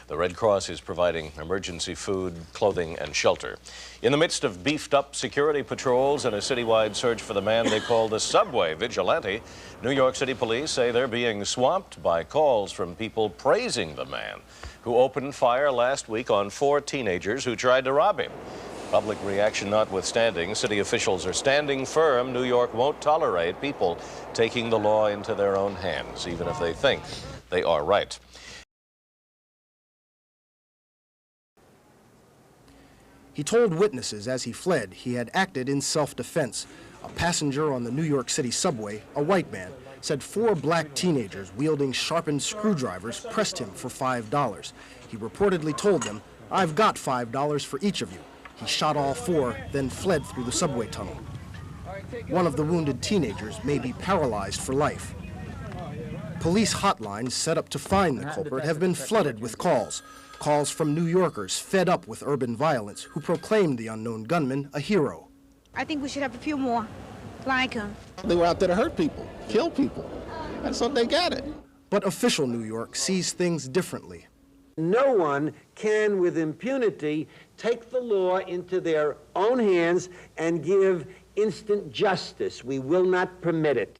The Red Cross is providing emergency food, clothing, and shelter. In the midst of beefed-up security patrols and a citywide search for the man they call the subway vigilante, New York City police say they're being swamped by calls from people praising the man who opened fire last week on 4 teenagers who tried to rob him. Public reaction notwithstanding, city officials are standing firm. New York won't tolerate people taking the law into their own hands, even if they think they are right. He told witnesses as he fled he had acted in self-defense. A passenger on the New York City subway, a white man, said 4 black teenagers wielding sharpened screwdrivers pressed him for $5. He reportedly told them, "I've got $5 for each of you." He shot all 4, then fled through the subway tunnel. One of the wounded teenagers may be paralyzed for life. Police hotlines set up to find the culprit have been flooded with calls. Calls from New Yorkers fed up with urban violence who proclaimed the unknown gunman a hero. I think we should have a few more like him. They were out there to hurt people, kill people, and so they got it. But official New York sees things differently. No one can, with impunity, take the law into their own hands and give instant justice. We will not permit it.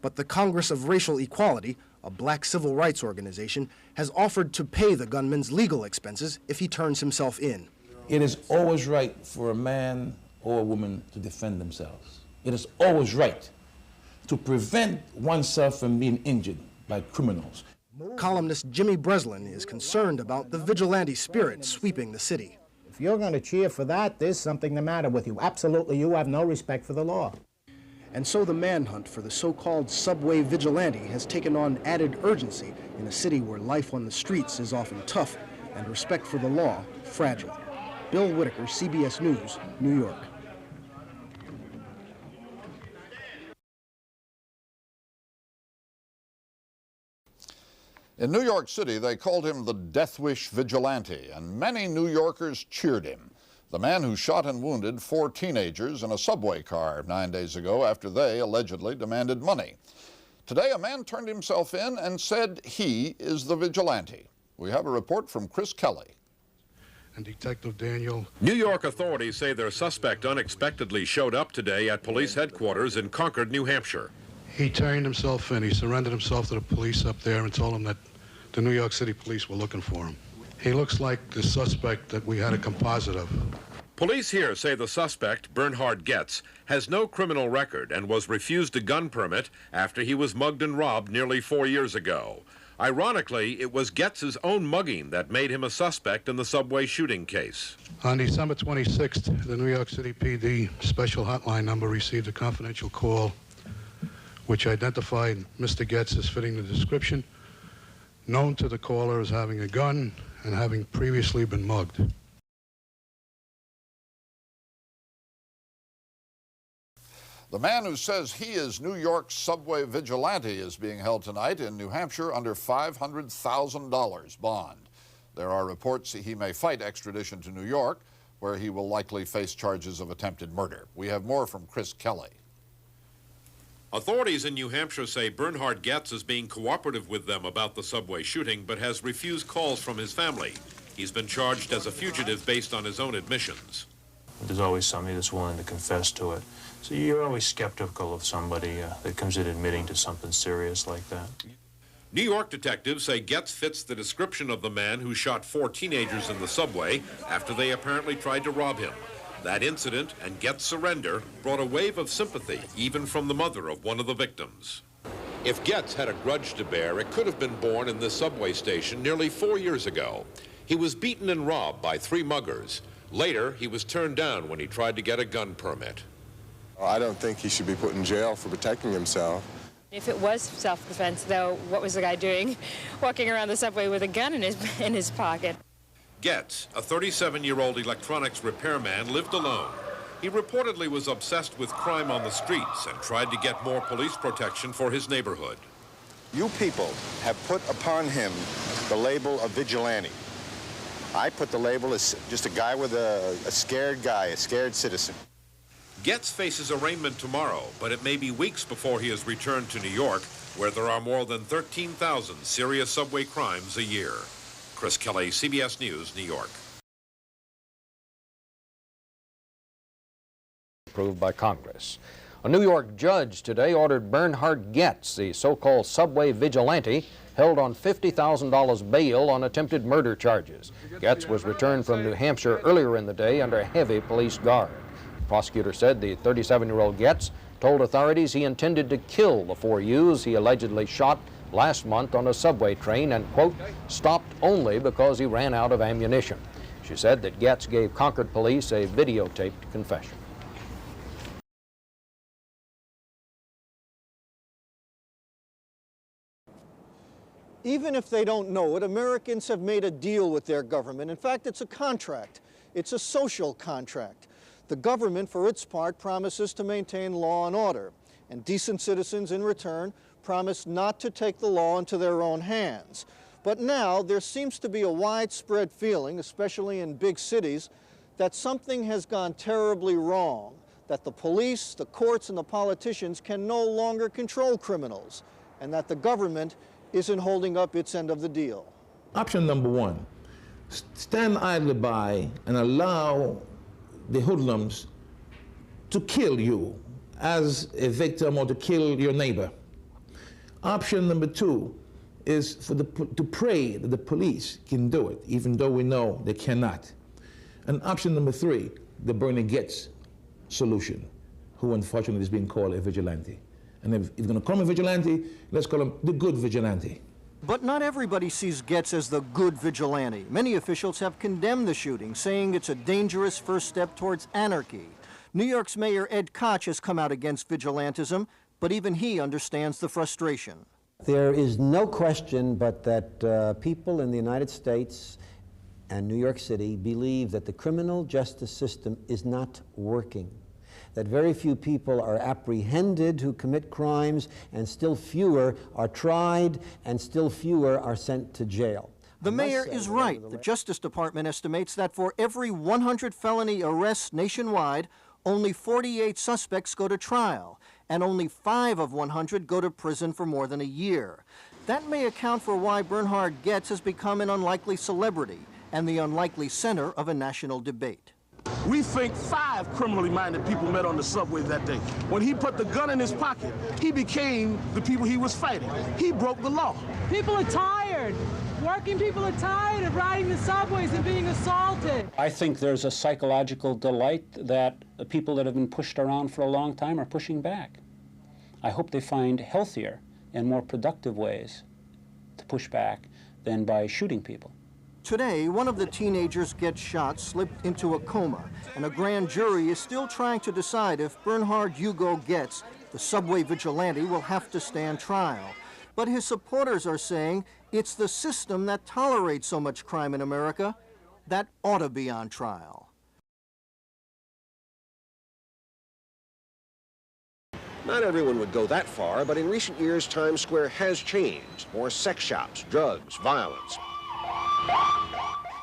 But the Congress of Racial Equality, a black civil rights organization, has offered to pay the gunman's legal expenses if he turns himself in. It is always right for a man or a woman to defend themselves. It is always right to prevent oneself from being injured by criminals. Columnist Jimmy Breslin is concerned about the vigilante spirit sweeping the city. If you're going to cheer for that, there's something the matter with you. Absolutely, you have no respect for the law. And so the manhunt for the so-called subway vigilante has taken on added urgency in a city where life on the streets is often tough and respect for the law fragile. Bill Whitaker, CBS News, New York. In New York City, they called him the Death Wish Vigilante, and many New Yorkers cheered him. The man who shot and wounded 4 teenagers in a subway car 9 days ago after they allegedly demanded money. Today, a man turned himself in and said he is the vigilante. We have a report from Chris Kelly. And Detective Daniel. New York authorities say their suspect unexpectedly showed up today at police headquarters in Concord, New Hampshire. He turned himself in. He surrendered himself to the police up there and told them that the New York City police were looking for him. He looks like the suspect that we had a composite of. Police here say the suspect, Bernhard Goetz, has no criminal record and was refused a gun permit after he was mugged and robbed nearly 4 years ago. Ironically, it was Goetz's own mugging that made him a suspect in the subway shooting case. On December 26th, the New York City PD special hotline number received a confidential call which identified Mr. Goetz as fitting the description, known to the caller as having a gun and having previously been mugged. The man who says he is New York's subway vigilante is being held tonight in New Hampshire under $500,000 bond. There are reports he may fight extradition to New York, where he will likely face charges of attempted murder. We have more from Chris Kelly. Authorities in New Hampshire say Bernhard Goetz is being cooperative with them about the subway shooting, but has refused calls from his family. He's been charged as a fugitive based on his own admissions. There's always somebody that's willing to confess to it. So you're always skeptical of somebody that comes in admitting to something serious like that. New York detectives say Goetz fits the description of the man who shot 4 teenagers in the subway after they apparently tried to rob him. That incident and Goetz's surrender brought a wave of sympathy, even from the mother of one of the victims. If Goetz had a grudge to bear, it could have been born in this subway station nearly 4 years ago. He was beaten and robbed by 3 muggers. Later, he was turned down when he tried to get a gun permit. I don't think he should be put in jail for protecting himself. If it was self-defense, though, what was the guy doing walking around the subway with a gun in his pocket? Goetz, a 37-year-old electronics repairman, lived alone. He reportedly was obsessed with crime on the streets and tried to get more police protection for his neighborhood. You people have put upon him the label of vigilante. I put the label as just a guy with a scared guy, a scared citizen. Goetz faces arraignment tomorrow, but it may be weeks before he is returned to New York, where there are more than 13,000 serious subway crimes a year. Chris Kelly, CBS News, New York. Approved by Congress. A New York judge today ordered Bernhard Goetz, the so-called subway vigilante, held on $50,000 bail on attempted murder charges. Goetz was returned from New Hampshire earlier in the day under heavy police guard. The prosecutor said the 37-year-old Goetz told authorities he intended to kill the 4 youths he allegedly shot last month on a subway train and, quote, stopped only because he ran out of ammunition. She said that Goetz gave Concord police a videotaped confession. Even if they don't know it, Americans have made a deal with their government. In fact, it's a contract. It's a social contract. The government, for its part, promises to maintain law and order, and decent citizens, in return, promise not to take the law into their own hands. But now there seems to be a widespread feeling, especially in big cities, that something has gone terribly wrong, that the police, the courts, and the politicians can no longer control criminals, and that the government isn't holding up its end of the deal. Option number one, stand idly by and allow the hoodlums to kill you as a victim or to kill your neighbor. Option number two is to pray that the police can do it, even though we know they cannot. And option number three, the Bernie Goetz solution, who unfortunately is being called a vigilante. And if you're going to call him a vigilante, let's call him the good vigilante. But not everybody sees Goetz as the good vigilante. Many officials have condemned the shooting, saying it's a dangerous first step towards anarchy. New York's Mayor Ed Koch has come out against vigilantism, but even he understands the frustration. There is no question but that people in the United States and New York City believe that the criminal justice system is not working, that very few people are apprehended who commit crimes, and still fewer are tried, and still fewer are sent to jail. The mayor is right. The Justice Department estimates that for every 100 felony arrests nationwide, only 48 suspects go to trial, and only 5 of 100 go to prison for more than a year. That may account for why Bernhard Goetz has become an unlikely celebrity and the unlikely center of a national debate. We think 5 criminally minded people met on the subway that day. When he put the gun in his pocket, he became the people he was fighting. He broke the law. People are tired. Working people are tired of riding the subways and being assaulted. I think there's a psychological delight that the people that have been pushed around for a long time are pushing back. I hope they find healthier and more productive ways to push back than by shooting people. Today, one of the teenagers gets shot, slipped into a coma, and a grand jury is still trying to decide if Bernhard Hugo Goetz, the subway vigilante, will have to stand trial. But his supporters are saying it's the system that tolerates so much crime in America that ought to be on trial. Not everyone would go that far, but in recent years, Times Square has changed. More sex shops, drugs, violence.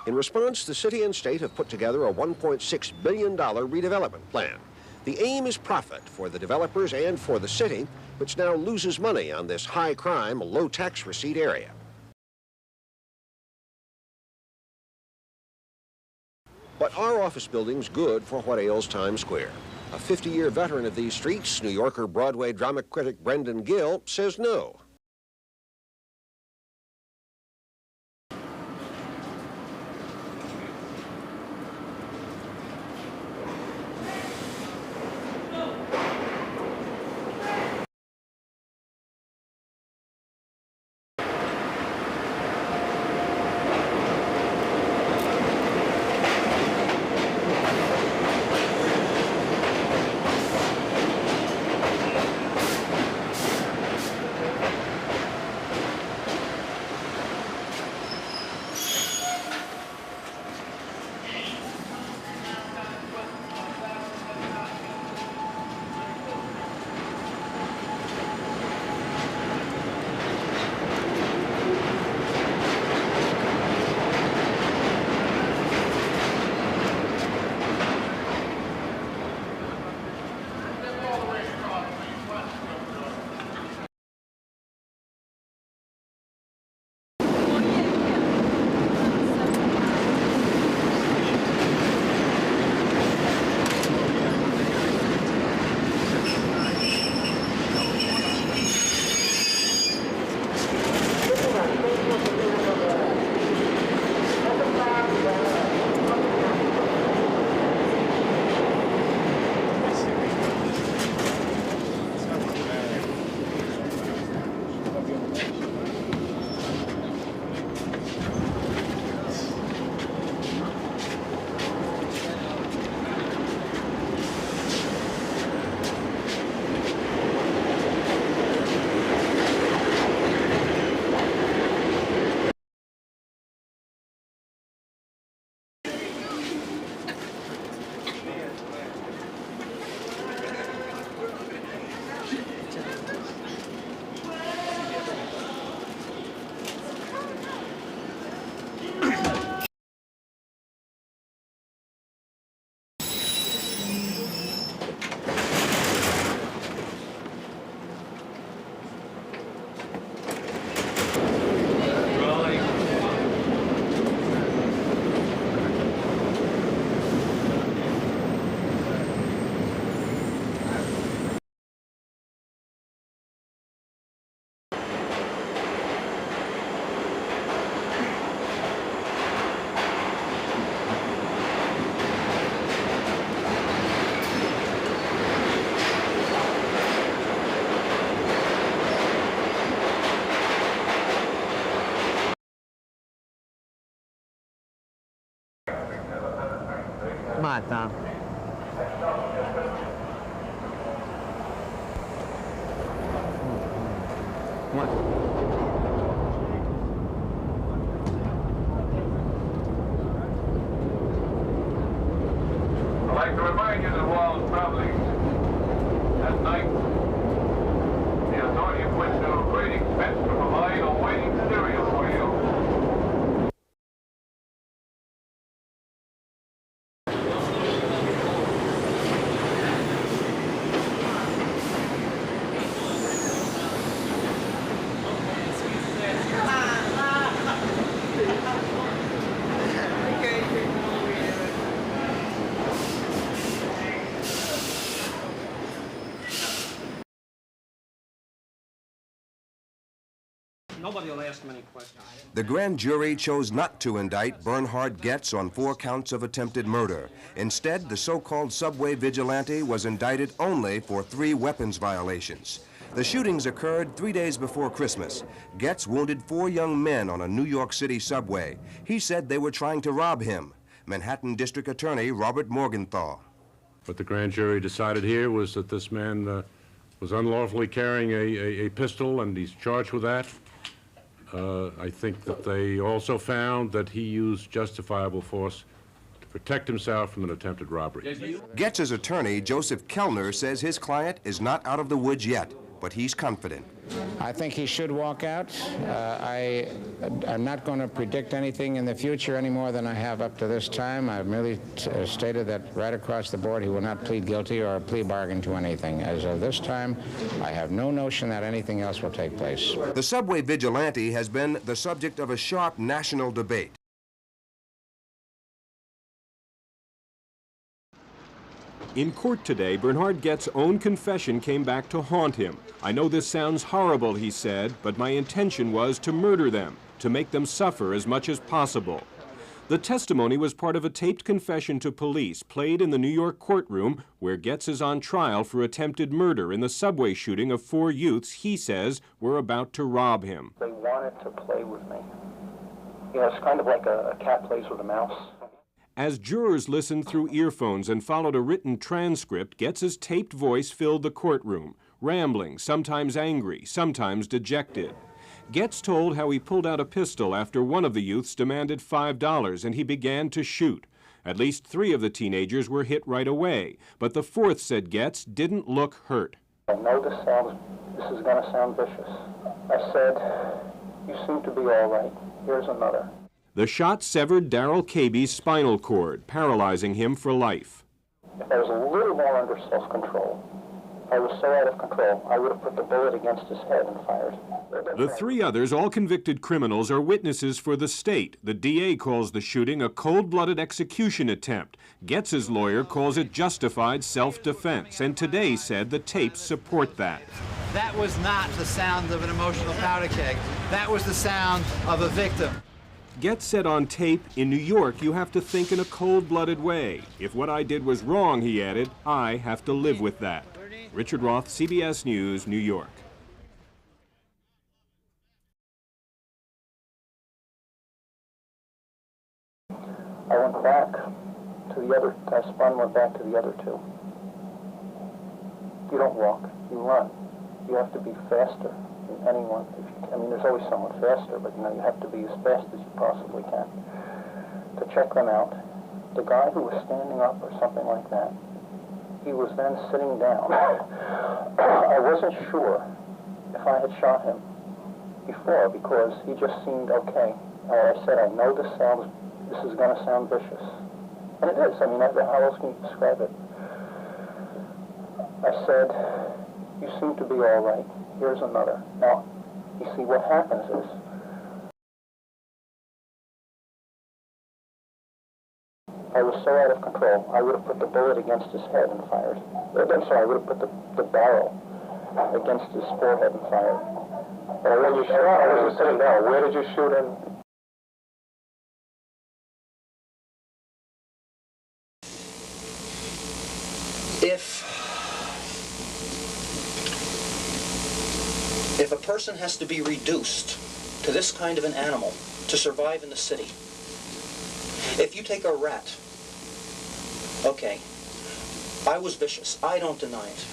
In response, the city and state have put together a $1.6 billion redevelopment plan. The aim is profit for the developers and for the city, which now loses money on this high-crime, low-tax receipt area. But are office buildings good for what ails Times Square? A 50-year veteran of these streets, New Yorker Broadway drama critic Brendan Gill, says no. Come on, Tom. Come on. I'd like to remind you that while traveling at night, the authority went to great expense to provide a waiting stereo for you. Nobody will ask him any questions. The grand jury chose not to indict Bernhard Goetz on 4 counts of attempted murder. Instead, the so-called subway vigilante was indicted only for 3 weapons violations. The shootings occurred 3 days before Christmas. Goetz wounded 4 young men on a New York City subway. He said they were trying to rob him. Manhattan District Attorney Robert Morgenthau. What the grand jury decided here was that this man was unlawfully carrying a pistol, and he's charged with that. I think that they also found that he used justifiable force to protect himself from an attempted robbery. Goetz's attorney, Joseph Kellner, says his client is not out of the woods yet, but he's confident. I think he should walk out. I'm not going to predict anything in the future any more than I have up to this time. I've merely stated that right across the board he will not plead guilty or plea bargain to anything. As of this time, I have no notion that anything else will take place. The subway vigilante has been the subject of a sharp national debate. In court today, Bernhard Goetz's own confession came back to haunt him. "I know this sounds horrible," he said, "but my intention was to murder them, to make them suffer as much as possible." The testimony was part of a taped confession to police played in the New York courtroom where Goetz is on trial for attempted murder in the subway shooting of 4 youths he says were about to rob him. They wanted to play with me. You know, it's kind of like a cat plays with a mouse. As jurors listened through earphones and followed a written transcript, Goetz's taped voice filled the courtroom, rambling, sometimes angry, sometimes dejected. Goetz told how he pulled out a pistol after one of the youths demanded $5 and he began to shoot. At least 3 of the teenagers were hit right away, but the 4th, said Goetz, didn't look hurt. I know this is going to sound vicious. I said, "You seem to be all right. Here's another." The shot severed Darrell Caby's spinal cord, paralyzing him for life. If I was a little more under self-control, I was so out of control, I would have put the bullet against his head and fired. The 3 others, all convicted criminals, are witnesses for the state. The DA calls the shooting a cold-blooded execution attempt. Goetz's lawyer calls it justified self-defense, and today said the tapes support that. That was not the sound of an emotional powder keg. That was the sound of a victim. Goetz said on tape, "In New York, you have to think in a cold-blooded way. If what I did was wrong," he added, "I have to live with that." Richard Roth, CBS News, New York. I went back to the other, I spun, went back to the other 2. You don't walk, you run. You have to be faster than anyone. I mean, there's always someone faster, but you know, you have to be as fast as you possibly can to check them out. The guy who was standing up or something like that, he was then sitting down. I wasn't sure if I had shot him before because he just seemed okay. I said, I know this is going to sound vicious. And it is. I mean, how else can you describe it? I said, "You seem to be all right. Here's another." Now, you see, what happens is, I was so out of control, I would have put the bullet against his head and fired. I'm sorry, I would have put the barrel against his forehead and fired. And when you shot, I was sitting down. Where did you shoot him? If a person has to be reduced to this kind of an animal to survive in the city, if you take a rat Okay. I was vicious. I don't deny it.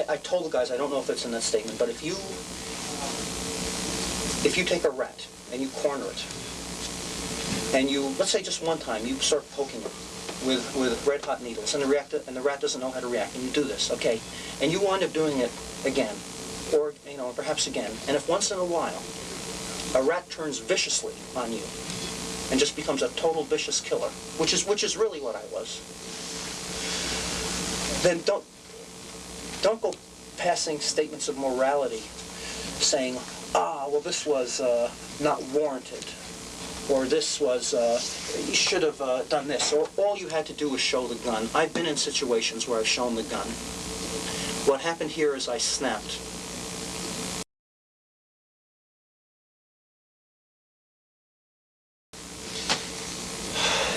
I told the guys, I don't know if it's in that statement, but if you take a rat and you corner it, and you, let's say just one time, you start poking it with red hot needles, and the rat doesn't know how to react, and you do this, okay, and you wind up doing it again, or perhaps again, and if once in a while a rat turns viciously on you and just becomes a total vicious killer, which is really what I was, then don't go passing statements of morality saying, well, this was not warranted, or this was, you should have done this, or all you had to do was show the gun. I've been in situations where I've shown the gun. What happened here is I snapped.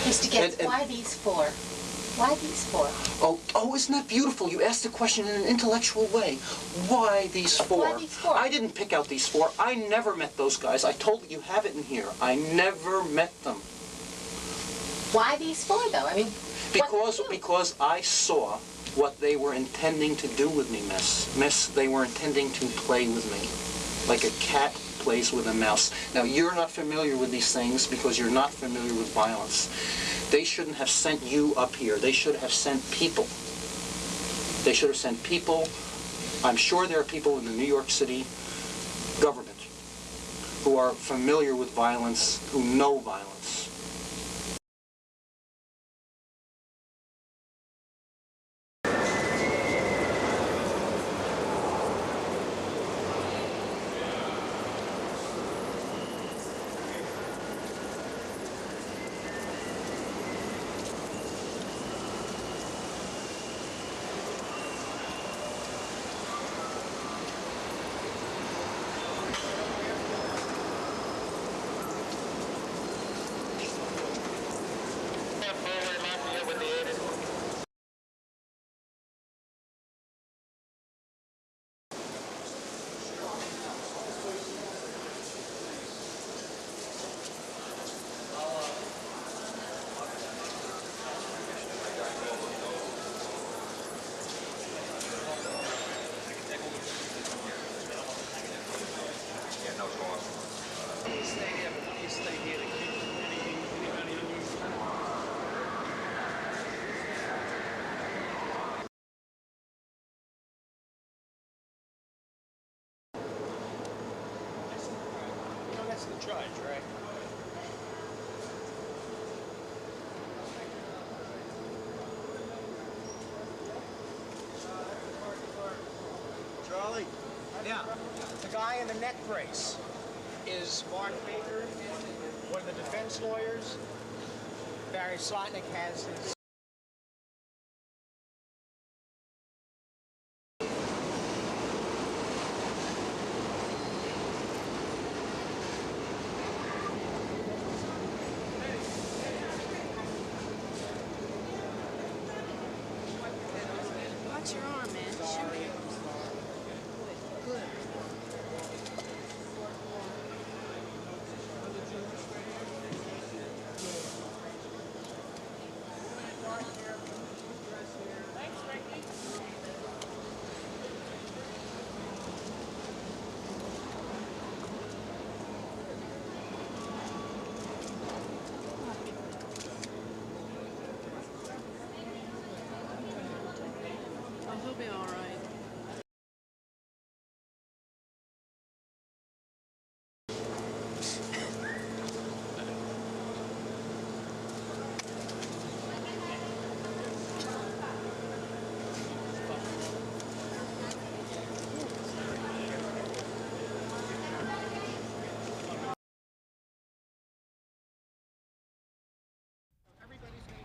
Mr. Goetz, why these four? Why these four? Oh, isn't that beautiful? You asked the question in an intellectual way. Why these four? Why these four? I didn't pick out these four. I never met those guys. I told you, you have it in here. I never met them. Why these four, though? I mean, because I saw what they were intending to do with me, miss. Miss, they were intending to play with me, like a cat plays with a mouse. Now, you're not familiar with these things because you're not familiar with violence. They shouldn't have sent you up here. They should have sent people. They should have sent people. I'm sure there are people in the New York City government who are familiar with violence, who know violence. That's the judge, right? Charlie? Yeah. The guy in the neck brace is Mark Baker, one of the defense lawyers. Barry Slotnick has his... Watch your arm, man. Shoot it. Good. He'll be all right.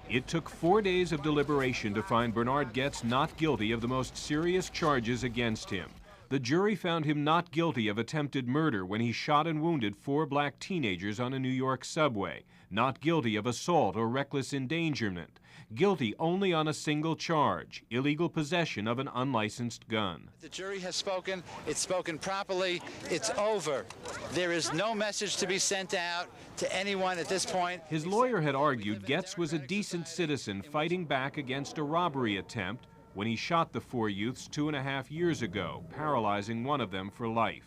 It took 4 days of deliberation to find Bernhard Goetz not guilty of the most serious charges against him. The jury found him not guilty of attempted murder when he shot and wounded 4 black teenagers on a New York subway, not guilty of assault or reckless endangerment, guilty only on a single charge, illegal possession of an unlicensed gun. The jury has spoken. It's spoken properly. It's over. There is no message to be sent out to anyone at this point. His lawyer had argued Goetz was a decent citizen fighting back against a robbery attempt when he shot the 4 youths 2.5 years ago, paralyzing one of them for life.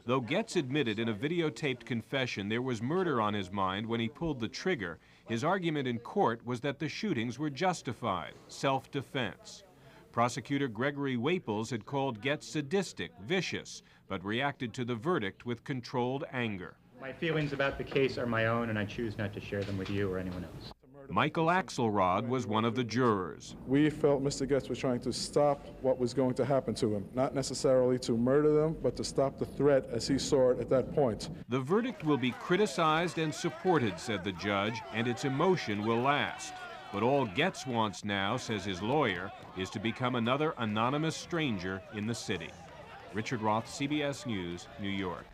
Though Goetz admitted in a videotaped confession there was murder on his mind when he pulled the trigger, his argument in court was that the shootings were justified, self-defense. Prosecutor Gregory Waples had called Goetz sadistic, vicious, but reacted to the verdict with controlled anger. My feelings about the case are my own, and I choose not to share them with you or anyone else. Michael Axelrod was one of the jurors. We felt Mr. Goetz was trying to stop what was going to happen to him, not necessarily to murder them, but to stop the threat as he saw it at that point. The verdict will be criticized and supported, said the judge, and its emotion will last. But all Goetz wants now, says his lawyer, is to become another anonymous stranger in the city. Richard Roth, CBS News, New York.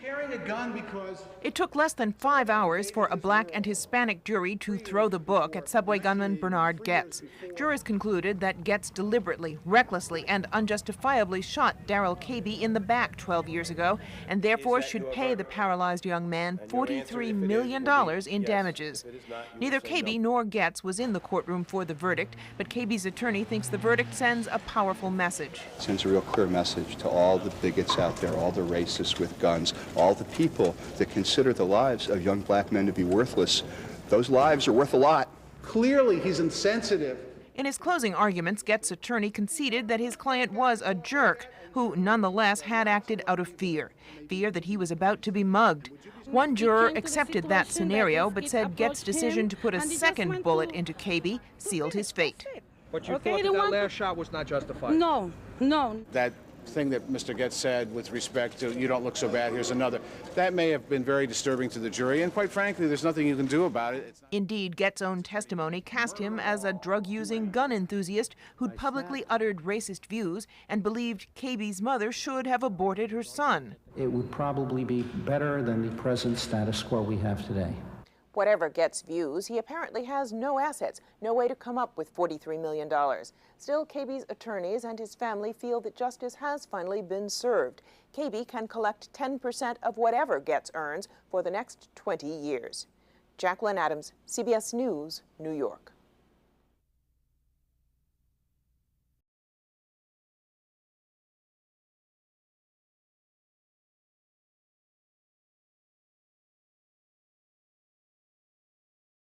Carrying a gun because... It took less than 5 hours for a black and Hispanic jury to throw the book at subway gunman Bernhard Goetz. Jurors concluded that Goetz deliberately, recklessly, and unjustifiably shot Darrell Cabey in the back 12 years ago, and therefore should pay the paralyzed young man $43 million in damages. Neither Cabey nor Goetz was in the courtroom for the verdict, but Cabey's attorney thinks the verdict sends a powerful message. It sends a real clear message to all the bigots out there, all the racists with guns, all the people that consider the lives of young black men to be worthless. Those lives are worth a lot. Clearly, he's insensitive. In his closing arguments, Goetz's attorney conceded that his client was a jerk who nonetheless had acted out of fear that he was about to be mugged. One juror accepted that scenario, but said Goetz's decision to put a second bullet into Cabey sealed his fate. But you thought that last shot was not justified? No. That thing that Mr. Goetz said with respect to "you don't look so bad, here's another," that may have been very disturbing to the jury, and quite frankly, there's nothing you can do about it. Indeed, Goetz's own testimony cast him as a drug-using gun enthusiast who'd publicly uttered racist views and believed Cabey's mother should have aborted her son. It would probably be better than the present status quo we have today. Whatever Goetz's views, he apparently has no assets, no way to come up with $43 million. Still, Cabey's attorneys and his family feel that justice has finally been served. Cabey can collect 10% of whatever Goetz earns for the next 20 years. Jacqueline Adams, CBS News, New York.